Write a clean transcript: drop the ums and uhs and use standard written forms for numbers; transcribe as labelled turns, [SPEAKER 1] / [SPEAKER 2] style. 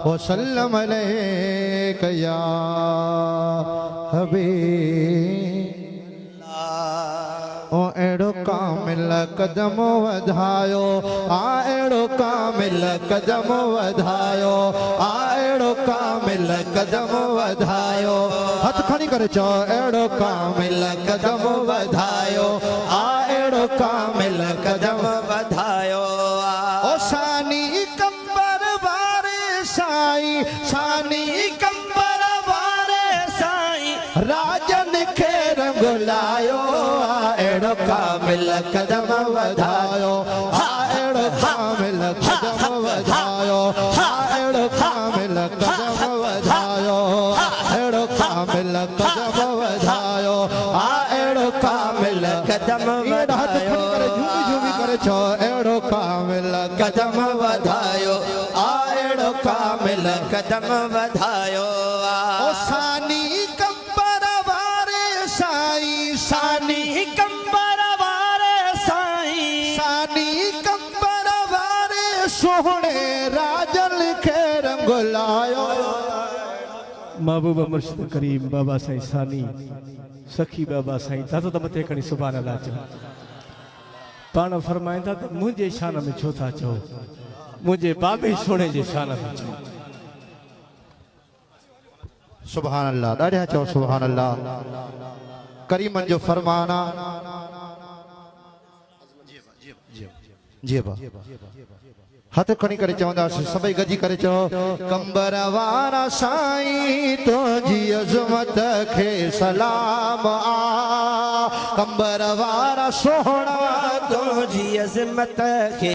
[SPEAKER 1] वसल्लम अलैका या हबीब। ओ एड़ो कामिल कदम वधायो, आ एड़ो कामिल कदम वधायो, आ एड़ो कामिल कदम वधायो। हथ खड़ी करे चो एड़ो कामिल कदम वधायो, आ एड़ो कामिल कदम वधायो। ओ सानी कंबर वारे साई, सानी कंबर वारे साई, राजन खे रंग लायो। एड़ो कामिल कदम वधायो, एड़ो कामिल कदम वधायो, एड़ो कामिल कदम वधायो, एड़ो कामिल कदम वधायो, एड़ो कामिल कदम वधायो। झूमी झूमी करे छो एड़ो कामिल कदम वधायो, एड़ो कामिल कदम वधायो। ओ सानी कंबर वारे साई, सानी कंबर वारे साई, सानी कंबर वारे सोहणे राजन खे रंग लायो।
[SPEAKER 2] महबूब मुर्शिद करीम बाबा साईं सानी सखी बाबा साईं दादो त मथे खणी सुभान अल्लाह चओ। पाण फरमाईंदा त मुंहिंजे शान में छो था चओ, मुंहिंजे बाबे सोणे जे शान में चओ।
[SPEAKER 1] सुभान अल्लाह, ॾाढा चओ सुभान अल्लाह। करीमन जो फरमाना जी बा हथ खणी करे चवंदासीं सभई गजी करे चओ। कंबर वारा साईं तुंहिंजी अज़मत खे सलाम आ, कंबर वारा सोहणा तुंहिंजी अज़मत खे